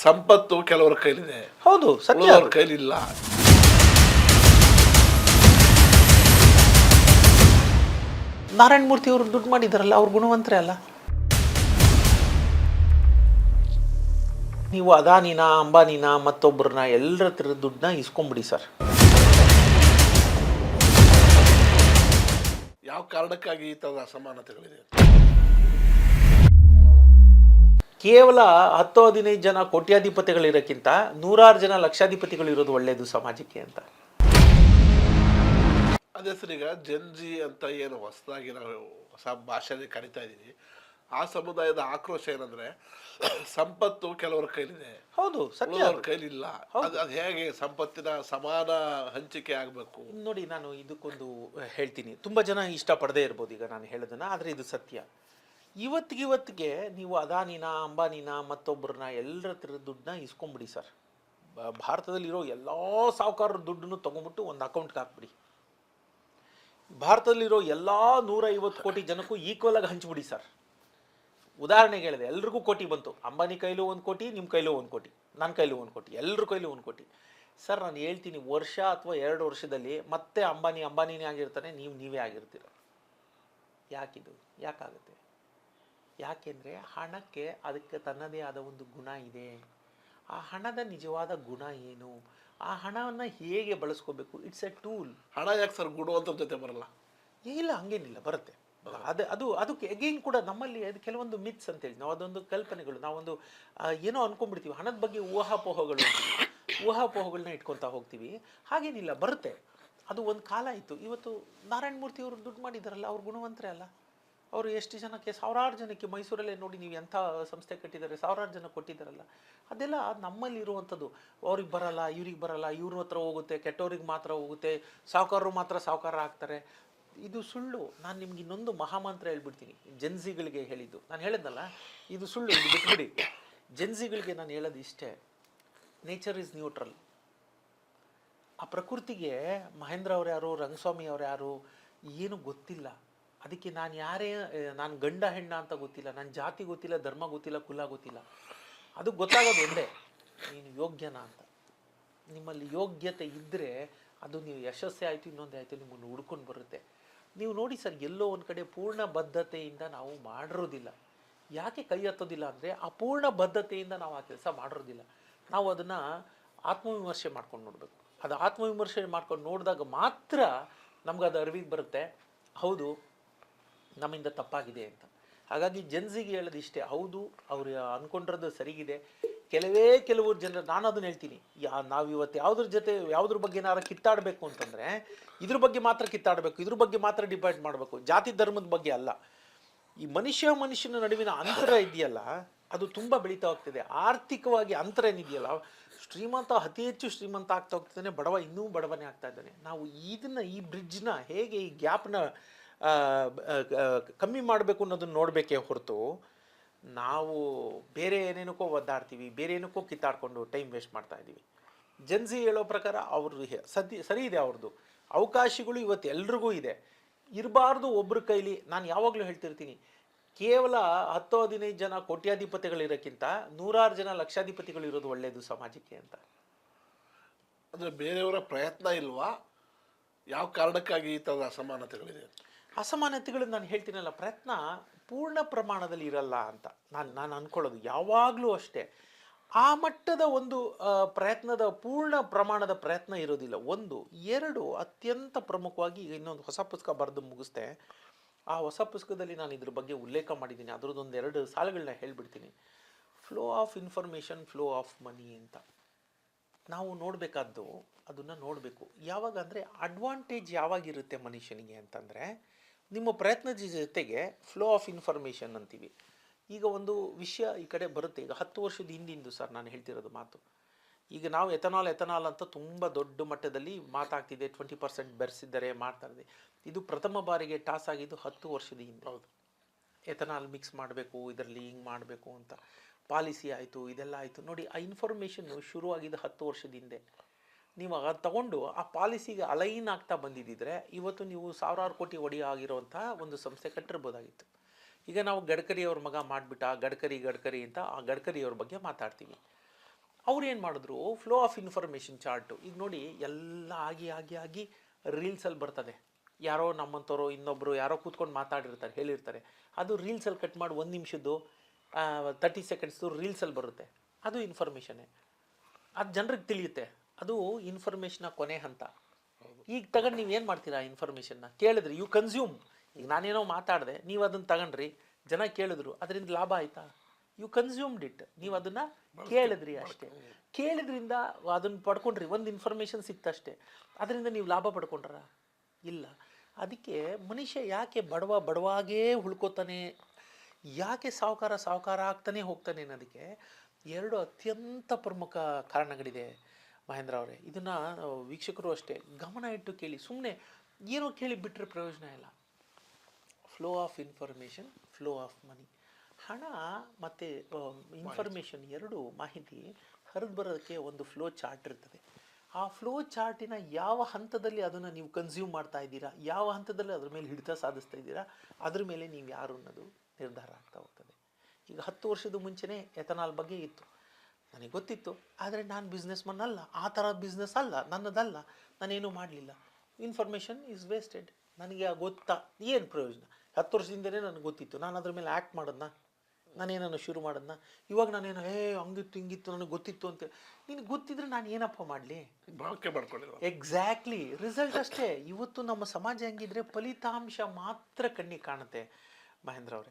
ಸಂಪತ್ತು ಕೆಲವರ ಕೈಲಿದೆ, ಹೌದು, ಸತ್ಯ ಉಳಿದವ್ರ ಅದು. ಕೈಲಿಲ್ಲ. ನಾರಾಯಣ ಮೂರ್ತಿ ಅವರು ದುಡ್ಡು ಮಾಡಿದಾರಲ್ಲ, ಅವ್ರು ಗುಣವಂತರೇ ಅಲ್ಲ. ನೀವು ಅದಾನಿನ, ಅಂಬಾನಿನ, ಮತ್ತೊಬ್ಬರನ್ನ ಎಲ್ಲರ ಹತ್ರ ದುಡ್ಡನ್ನ ಇಸ್ಕೊಂಬಿಡಿ ಸರ್. ಯಾವ ಕಾರಣಕ್ಕಾಗಿ ಈ ಥರದ ಅಸಮಾನತೆಗಳಿದೆ? ಕೇವಲ 10-15 ಜನ ಕೋಟ್ಯಾಧಿಪತಿಗಳಿರೋಕ್ಕಿಂತ 100 ಜನ ಲಕ್ಷಾಧಿಪತಿಗಳಿರೋದು ಒಳ್ಳೆಯದು ಸಮಾಜಕ್ಕೆ ಅಂತ. ಅದೇ ಸರ್, ಈಗ ಜನ್ಜಿ ಅಂತ ಏನು ಹೊಸದಾಗಿ ನಾವು ಹೊಸ ಭಾಷೆಯಲ್ಲಿ ಕರಿತಾ ಇದ್ದೀವಿ, ಆ ಸಮುದಾಯದ ಆಕ್ರೋಶ ಏನಂದ್ರೆ ಸಂಪತ್ತು ಕೆಲವರ ಕೈಲಿದೆ, ಹೌದು, ಸತ್ಯ ಉಳಿದವ್ರ ಅದು. ಕೈಲಿಲ್ಲ. ಅದು ಹೇಗೆ ಸಂಪತ್ತಿನ ಸಮಾನ ಹಂಚಿಕೆ ಆಗಬೇಕು? ನೋಡಿ, ನಾನು ಇದಕ್ಕೊಂದು ಹೇಳ್ತೀನಿ. ತುಂಬ ಜನ ಇಷ್ಟಪಡದೇ ಇರ್ಬೋದು ಈಗ ನಾನು ಹೇಳೋದನ್ನ, ಆದರೆ ಇದು ಸತ್ಯ. ಇವತ್ತಿಗೆ ನೀವು ಅದಾನಿನ, ಅಂಬಾನಿನ, ಮತ್ತೊಬ್ಬರನ್ನ ಎಲ್ಲರ ಹತ್ರ ದುಡ್ಡನ್ನ ಇಸ್ಕೊಂಬಿಡಿ ಸರ್. ಭಾರತದಲ್ಲಿರೋ ಎಲ್ಲ ಸಾಹುಕಾರರ ದುಡ್ಡನ್ನು ತೊಗೊಂಬಿಟ್ಟು ಒಂದು ಅಕೌಂಟ್ಗೆ ಹಾಕ್ಬಿಡಿ. ಭಾರತದಲ್ಲಿರೋ ಎಲ್ಲ 150 ಕೋಟಿ ಜನಕ್ಕೂ ಈಕ್ವಲ್ ಆಗಿ ಹಂಚ್ಬಿಡಿ ಸರ್. ಉದಾಹರಣೆಗೆ ಹೇಳಿದೆ, ಎಲ್ರಿಗೂ ಕೋಟಿ ಬಂತು. ಅಂಬಾನಿ ಕೈಲೂ 1 ಕೋಟಿ, ನಿಮ್ಮ ಕೈಲೂ 1 ಕೋಟಿ, ನನ್ನ ಕೈಲೂ 1 ಕೋಟಿ, ಎಲ್ಲರ ಕೈಲೂ 1 ಕೋಟಿ. ಸರ್, ನಾನು ಹೇಳ್ತೀನಿ, ವರ್ಷ ಅಥವಾ 2 ವರ್ಷದಲ್ಲಿ ಮತ್ತೆ ಅಂಬಾನಿನೇ ಆಗಿರ್ತಾನೆ, ನೀವೇ ಆಗಿರ್ತೀರ. ಯಾಕಿದು? ಯಾಕಾಗುತ್ತೆ? ಯಾಕೆಂದರೆ ಹಣಕ್ಕೆ ಅದಕ್ಕೆ ತನ್ನದೇ ಆದ ಒಂದು ಗುಣ ಇದೆ. ಆ ಹಣದ ನಿಜವಾದ ಗುಣ ಏನು, ಆ ಹಣವನ್ನು ಹೇಗೆ ಬಳಸ್ಕೋಬೇಕು, ಇಟ್ಸ್ ಎ ಟೂಲ್. ಹಣ ಯಾಕೆ ಸರ್ ಗುಣವಂತರ ಜೊತೆ ಬರಲ್ಲ? ಇಲ್ಲ, ಹಂಗೇನಿಲ್ಲ, ಬರುತ್ತೆ. ಅದಕ್ಕೆ ಎಗೈನ್ ಕೂಡ ನಮ್ಮಲ್ಲಿ ಅದು ಕೆಲವೊಂದು ಮಿತ್ಸ್ ಅಂತೇಳಿ, ನಾವು ಅದೊಂದು ಕಲ್ಪನೆಗಳು, ನಾವೊಂದು ಏನೋ ಅನ್ಕೊಂಡ್ಬಿಡ್ತೀವಿ. ಹಣದ ಬಗ್ಗೆ ಊಹಾಪೋಹಗಳನ್ನ ಇಟ್ಕೊತಾ ಹೋಗ್ತೀವಿ. ಹಾಗೇನಿಲ್ಲ, ಬರುತ್ತೆ. ಅದು ಒಂದು ಕಾಲ ಇತ್ತು. ಇವತ್ತು ನಾರಾಯಣ ಮೂರ್ತಿ ಅವರು ದುಡ್ಡು ಮಾಡಿದಾರಲ್ಲ, ಅವ್ರು ಗುಣವಂತರೇ ಅಲ್ಲ. ಅವರು ಎಷ್ಟು ಜನಕ್ಕೆ, 1000 ಜನಕ್ಕೆ, ಮೈಸೂರಲ್ಲೇ ನೋಡಿ ನೀವು ಎಂಥ ಸಂಸ್ಥೆ ಕಟ್ಟಿದ್ದಾರೆ, 1000 ಜನ ಕೊಟ್ಟಿದ್ದಾರಲ್ಲ. ಅದೆಲ್ಲ ನಮ್ಮಲ್ಲಿರುವಂಥದ್ದು. ಅವ್ರಿಗೆ ಬರಲ್ಲ, ಇವ್ರಿಗೆ ಬರಲ್ಲ, ಇವ್ರ ಹತ್ರ ಹೋಗುತ್ತೆ, ಕೆಟ್ಟವ್ರಿಗೆ ಮಾತ್ರ ಹೋಗುತ್ತೆ, ಸಾಹುಕಾರರು ಮಾತ್ರ ಸಾಹುಕಾರ ಆಗ್ತಾರೆ. ಇದು ಸುಳ್ಳು. ನಾನು ನಿಮ್ಗೆ ಇನ್ನೊಂದು ಮಹಾಮಂತ್ರ ಹೇಳ್ಬಿಡ್ತೀನಿ, ಜೆನ್ಸಿಗಳಿಗೆ ಹೇಳಿದ್ದು. ನಾನು ಹೇಳಿದ್ನಲ್ಲ, ಇದು ಸುಳ್ಳು, ಇದು ಬಿಟ್ಬಿಡಿ. ಜೆನ್ಸಿಗಳಿಗೆ ನಾನು ಹೇಳೋದು ಇಷ್ಟೇ: ನೇಚರ್ ಈಸ್ ನ್ಯೂಟ್ರಲ್. ಆ ಪ್ರಕೃತಿಗೆ ಮಹೇಂದ್ರ ಅವ್ರು ಯಾರು, ರಂಗಸ್ವಾಮಿ ಅವ್ರು ಯಾರು ಏನು ಗೊತ್ತಿಲ್ಲ. ಅದಕ್ಕೆ ನಾನು ಗಂಡ ಹೆಣ್ಣ ಅಂತ ಗೊತ್ತಿಲ್ಲ, ನನ್ನ ಜಾತಿ ಗೊತ್ತಿಲ್ಲ, ಧರ್ಮ ಗೊತ್ತಿಲ್ಲ, ಕುಲ ಗೊತ್ತಿಲ್ಲ. ಅದು ಗೊತ್ತಾಗೋದು ಒಂದೇ, ನೀನು ಯೋಗ್ಯನಾ ಅಂತ. ನಿಮ್ಮಲ್ಲಿ ಯೋಗ್ಯತೆ ಇದ್ದರೆ ಅದು ನೀವು ಯಶಸ್ಸೇ ಆಯಿತು, ಇನ್ನೊಂದೇ ಆಯಿತು, ನಿಮ್ಮನ್ನು ಹುಡ್ಕೊಂಡು ಬರುತ್ತೆ. ನೀವು ನೋಡಿ ಸರ್, ಎಲ್ಲೋ ಒಂದು ಕಡೆ ಪೂರ್ಣ ಬದ್ಧತೆಯಿಂದ ನಾವು ಮಾಡಿರೋದಿಲ್ಲ. ಯಾಕೆ ಕೈ ಹತ್ತೋದಿಲ್ಲ ಅಂದರೆ, ಆ ಪೂರ್ಣ ಬದ್ಧತೆಯಿಂದ ನಾವು ಆ ಕೆಲಸ ಮಾಡಿರೋದಿಲ್ಲ. ನಾವು ಅದನ್ನು ಆತ್ಮವಿಮರ್ಶೆ ಮಾಡ್ಕೊಂಡು ನೋಡಬೇಕು. ಅದು ಆತ್ಮವಿಮರ್ಶೆ ಮಾಡ್ಕೊಂಡು ನೋಡಿದಾಗ ಮಾತ್ರ ನಮ್ಗೆ ಅದು ಅರಿವಿಗೆ ಬರುತ್ತೆ, ಹೌದು ನಮ್ಮಿಂದ ತಪ್ಪಾಗಿದೆ ಅಂತ. ಹಾಗಾಗಿ ಜನ್ಸಿಗೆ ಹೇಳೋದು ಇಷ್ಟೇ, ಹೌದು ಅವ್ರು ಅಂದ್ಕೊಂಡಿರೋದು ಸರಿಗಿದೆ. ಕೆಲವು ಜನರು, ನಾನು ಅದನ್ನು ಹೇಳ್ತೀನಿ, ನಾವು ಇವತ್ತು ಯಾವುದ್ರ ಬಗ್ಗೆ ಏನಾರು ಕಿತ್ತಾಡಬೇಕು ಅಂತಂದರೆ ಇದ್ರ ಬಗ್ಗೆ ಮಾತ್ರ ಕಿತ್ತಾಡಬೇಕು, ಇದ್ರ ಬಗ್ಗೆ ಮಾತ್ರ ಡಿಬೇಟ್ ಮಾಡಬೇಕು, ಜಾತಿ ಧರ್ಮದ ಬಗ್ಗೆ ಅಲ್ಲ. ಈ ಮನುಷ್ಯನ ನಡುವಿನ ಅಂತರ ಇದೆಯಲ್ಲ, ಅದು ತುಂಬ ಬೆಳೀತಾ ಹೋಗ್ತಿದೆ. ಆರ್ಥಿಕವಾಗಿ ಅಂತರ ಏನಿದೆಯಲ್ಲ, ಶ್ರೀಮಂತ ಅತಿ ಹೆಚ್ಚು ಶ್ರೀಮಂತ ಆಗ್ತಾ ಹೋಗ್ತಿದ್ದಾನೆ, ಬಡವ ಇನ್ನೂ ಬಡವನೇ ಆಗ್ತಾ ಇದ್ದಾನೆ. ನಾವು ಈ ಬ್ರಿಡ್ಜ್ನ ಹೇಗೆ, ಈ ಗ್ಯಾಪ್ನ ಕಮ್ಮಿ ಮಾಡಬೇಕು ಅನ್ನೋದನ್ನ ನೋಡಬೇಕೇ ಹೊರತು, ನಾವು ಬೇರೆ ಏನೇನಕ್ಕೋ ಒದ್ದಾಡ್ತೀವಿ, ಬೇರೆ ಏನಕ್ಕೋ ಕಿತ್ತಾಡ್ಕೊಂಡು ಟೈಮ್ ವೇಸ್ಟ್ ಮಾಡ್ತಾ ಇದ್ದೀವಿ. ಜನ್ಸಿ ಹೇಳೋ ಪ್ರಕಾರ ಅವ್ರದ್ದು ಸರಿ ಇದೆ, ಅವ್ರದ್ದು ಅವಕಾಶಗಳು ಇವತ್ತು ಎಲ್ರಿಗೂ ಇದೆ. ಇರಬಾರ್ದು ಒಬ್ಬರ ಕೈಲಿ. ನಾನು ಯಾವಾಗಲೂ ಹೇಳ್ತಿರ್ತೀನಿ, ಕೇವಲ 10-15 ಜನ ಕೋಟ್ಯಾಧಿಪತಿಗಳಿರೋಕ್ಕಿಂತ 100 ಜನ ಲಕ್ಷಾಧಿಪತಿಗಳಿರೋದು ಒಳ್ಳೆಯದು ಸಮಾಜಕ್ಕೆ ಅಂತ. ಅಂದರೆ ಬೇರೆಯವರ ಪ್ರಯತ್ನ ಇಲ್ವಾ? ಯಾವ ಕಾರಣಕ್ಕಾಗಿ ಈ ಥರದ ಅಸಮಾನತೆಗಳಿದೆ? ಅಸಮಾನತೆಗಳು ನಾನು ಹೇಳ್ತೀನಲ್ಲ, ಪ್ರಯತ್ನ ಪೂರ್ಣ ಪ್ರಮಾಣದಲ್ಲಿ ಇರಲ್ಲ ಅಂತ ನಾನು ಅಂದ್ಕೊಳ್ಳೋದು ಯಾವಾಗಲೂ ಅಷ್ಟೇ. ಆ ಮಟ್ಟದ ಒಂದು ಪ್ರಯತ್ನದ ಪೂರ್ಣ ಪ್ರಮಾಣದ ಪ್ರಯತ್ನ ಇರೋದಿಲ್ಲ. 1, 2 ಅತ್ಯಂತ ಪ್ರಮುಖವಾಗಿ, ಈಗ ಇನ್ನೊಂದು ಹೊಸ ಪುಸ್ತಕ ಬರೆದು ಮುಗಿಸ್ದೆ. ಆ ಹೊಸ ಪುಸ್ತಕದಲ್ಲಿ ನಾನು ಇದ್ರ ಬಗ್ಗೆ ಉಲ್ಲೇಖ ಮಾಡಿದ್ದೀನಿ. ಅದರದ್ದೊಂದು 2 ಸಾಲುಗಳನ್ನ ಹೇಳ್ಬಿಡ್ತೀನಿ. Flow of information, flow of money ಅಂತ ನಾವು ನೋಡಬೇಕಾದ್ದು, ಅದನ್ನು ನೋಡಬೇಕು. ಯಾವಾಗ ಅಂದರೆ, ಅಡ್ವಾಂಟೇಜ್ ಯಾವಾಗಿರುತ್ತೆ ಮನುಷ್ಯನಿಗೆ ಅಂತಂದರೆ, ನಿಮ್ಮ ಪ್ರಯತ್ನದ ಜೊತೆಗೆ ಫ್ಲೋ ಆಫ್ ಇನ್ಫಾರ್ಮೇಷನ್ ಅಂತೀವಿ. ಈಗ ಒಂದು ವಿಷಯ ಈ ಕಡೆ ಬರುತ್ತೆ. ಈಗ 10 ವರ್ಷದ ಹಿಂದಿಂದು ಸರ್ ನಾನು ಹೇಳ್ತಿರೋದು ಮಾತು. ಈಗ ನಾವು ಎಥನಾಲ್ ಅಂತ ತುಂಬ ದೊಡ್ಡ ಮಟ್ಟದಲ್ಲಿ ಮಾತಾಗ್ತಿದೆ. 20% ಬೆರೆಸಿದ್ದಾರೆ, ಮಾಡ್ತಾರೆ. ಇದು ಪ್ರಥಮ ಬಾರಿಗೆ ಟಾಸ್ ಆಗಿದ್ದು 10 ವರ್ಷದ ಹಿಂದೆ. ಹೌದು, ಎಥನಾಲ್ ಮಿಕ್ಸ್ ಮಾಡಬೇಕು, ಇದರಲ್ಲಿ ಹಿಂಗೆ ಮಾಡಬೇಕು ಅಂತ ಪಾಲಿಸಿ ಆಯಿತು, ಇದೆಲ್ಲ ಆಯಿತು. ನೋಡಿ, ಆ ಇನ್ಫಾರ್ಮೇಷನ್ನು ಶುರುವಾಗಿದ್ದು 10 ವರ್ಷದ ಹಿಂದೆ. ನೀವು ತಗೊಂಡು ಆ ಪಾಲಿಸಿಗೆ ಅಲೈನ್ ಆಗ್ತಾ ಬಂದಿದ್ದರೆ ಇವತ್ತು ನೀವು 1000 ಕೋಟಿ ಒಡೆಯ ಆಗಿರುವಂಥ ಒಂದು ಸಂಸ್ಥೆ ಕಟ್ಟಿರ್ಬೋದಾಗಿತ್ತು. ಈಗ ನಾವು ಗಡ್ಕರಿ ಅವ್ರ ಮಗ ಮಾಡಿಬಿಟ್ಟ, ಗಡ್ಕರಿ ಅಂತ ಆ ಗಡ್ಕರಿ ಅವ್ರ ಬಗ್ಗೆ ಮಾತಾಡ್ತೀವಿ. ಅವ್ರು ಏನು ಮಾಡಿದ್ರು, ಫ್ಲೋ ಆಫ್ ಇನ್ಫಾರ್ಮೇಷನ್ ಚಾರ್ಟು. ಈಗ ನೋಡಿ, ಎಲ್ಲ ಆಗಿ ರೀಲ್ಸಲ್ಲಿ ಬರ್ತದೆ. ಯಾರೋ ನಮ್ಮಂಥವ್ರು ಇನ್ನೊಬ್ಬರು ಯಾರೋ ಕೂತ್ಕೊಂಡು ಮಾತಾಡಿರ್ತಾರೆ, ಹೇಳಿರ್ತಾರೆ, ಅದು ರೀಲ್ಸಲ್ಲಿ ಕಟ್ ಮಾಡಿ 1 ನಿಮಿಷದ್ದು 30 ಸೆಕೆಂಡ್ಸ್ದು ರೀಲ್ಸಲ್ಲಿ ಬರುತ್ತೆ. ಅದು ಇನ್ಫಾರ್ಮೇಷನ್ನೇ. ಅದು ಜನರಿಗೆ ತಿಳಿಯುತ್ತೆ. ಅದು ಇನ್ಫಾರ್ಮೇಷನ್ನ ಕೊನೆ ಹಂತ. ಈಗ ತಗೊಂಡು ನೀವು ಏನು ಮಾಡ್ತೀರಾ? ಇನ್ಫಾರ್ಮೇಷನ್ನ ಕೇಳಿದ್ರಿ, ಯು ಕನ್ಸ್ಯೂಮ್. ಈಗ ನಾನೇನೋ ಮಾತಾಡಿದೆ, ನೀವು ಅದನ್ನು ತಗೊಂಡ್ರಿ, ಜನ ಕೇಳಿದ್ರು, ಅದರಿಂದ ಲಾಭ ಆಯಿತಾ? You consumed it. ನೀವು ಅದನ್ನು ಕೇಳಿದ್ರಿ ಅಷ್ಟೇ. ಕೇಳಿದ್ರಿಂದ ಅದನ್ನು ಪಡ್ಕೊಂಡ್ರಿ, ಒಂದು ಇನ್ಫಾರ್ಮೇಷನ್ ಸಿಕ್ತಷ್ಟೇ. ಅದರಿಂದ ನೀವು ಲಾಭ ಪಡ್ಕೊಂಡ್ರ? ಇಲ್ಲ. ಅದಕ್ಕೆ ಮನುಷ್ಯ ಯಾಕೆ ಬಡವಾಗೇ ಉಳ್ಕೋತಾನೆ, ಯಾಕೆ ಸಾಹುಕಾರ ಆಗ್ತಾನೆ ಹೋಗ್ತಾನೆ ಅನ್ನೋದಕ್ಕೆ 2 ಅತ್ಯಂತ ಪ್ರಮುಖ ಕಾರಣಗಳಿದೆ ಮಹೇಂದ್ರ ಅವರೇ. ಇದನ್ನು ವೀಕ್ಷಕರು ಅಷ್ಟೇ ಗಮನ ಇಟ್ಟು ಕೇಳಿ. ಸುಮ್ಮನೆ ಏನೋ ಕೇಳಿ ಬಿಟ್ಟರೆ ಪ್ರಯೋಜನ ಇಲ್ಲ. Flow of information, flow of money. ಹಣ ಮತ್ತು ಇನ್ಫಾರ್ಮೇಷನ್, 2 ಮಾಹಿತಿ ಹರಿದು ಬರೋದಕ್ಕೆ ಒಂದು ಫ್ಲೋ ಚಾರ್ಟ್ ಇರ್ತದೆ. ಆ ಫ್ಲೋ ಚಾರ್ಟಿನ ಯಾವ ಹಂತದಲ್ಲಿ ಅದನ್ನು ನೀವು ಕನ್ಸ್ಯೂಮ್ ಮಾಡ್ತಾ ಇದ್ದೀರಾ, ಯಾವ ಹಂತದಲ್ಲಿ ಅದ್ರ ಮೇಲೆ ಹಿಡಿತ ಸಾಧಿಸ್ತಾ ಇದ್ದೀರಾ, ಅದ್ರ ಮೇಲೆ ನೀವು ಯಾರು ಅನ್ನೋದು ನಿರ್ಧಾರ ಆಗ್ತಾ ಹೋಗ್ತದೆ. ಈಗ 10 ವರ್ಷದ ಮುಂಚೆನೇ ಎಥನಾಲ್ ಬಗ್ಗೆ ಇತ್ತು, ನನಗೆ ಗೊತ್ತಿತ್ತು. ಆದರೆ ನಾನು ಬಿಸ್ನೆಸ್ ಮನ್ ಅಲ್ಲ, ಆ ಥರ ಬಿಸ್ನೆಸ್ ಅಲ್ಲ ನನ್ನದಲ್ಲ, ನಾನೇನು ಮಾಡಲಿಲ್ಲ. Information is wasted. ನನಗೆ ಗೊತ್ತಾ, ಏನು ಪ್ರಯೋಜನ? 10 ವರ್ಷದಿಂದಲೇ ನನಗೆ ಗೊತ್ತಿತ್ತು, ನಾನು ಅದ್ರ ಮೇಲೆ ಆ್ಯಕ್ಟ್ ಮಾಡೋದನ್ನ, ನಾನೇನನ್ನು ಶುರು ಮಾಡೋದನ್ನ. ಇವಾಗ ನಾನೇನು ಹಂಗಿತ್ತು ಹಿಂಗಿತ್ತು ನನಗೆ ಗೊತ್ತಿತ್ತು ಅಂತ. ನಿನಗೆ ಗೊತ್ತಿದ್ರೆ ನಾನು ಏನಪ್ಪ ಮಾಡಲಿ? ಬಳಕೆ ಮಾಡ್ಕೊಂಡಿಲ್ಲ. ಎಕ್ಸಾಕ್ಟ್ಲಿ, ರಿಸಲ್ಟ್ ಅಷ್ಟೇ. ಇವತ್ತು ನಮ್ಮ ಸಮಾಜ ಹೆಂಗಿದ್ರೆ ಫಲಿತಾಂಶ ಮಾತ್ರ ಕಣ್ಣಿಗೆ ಕಾಣುತ್ತೆ ಮಹೇಂದ್ರ ಅವರೇ.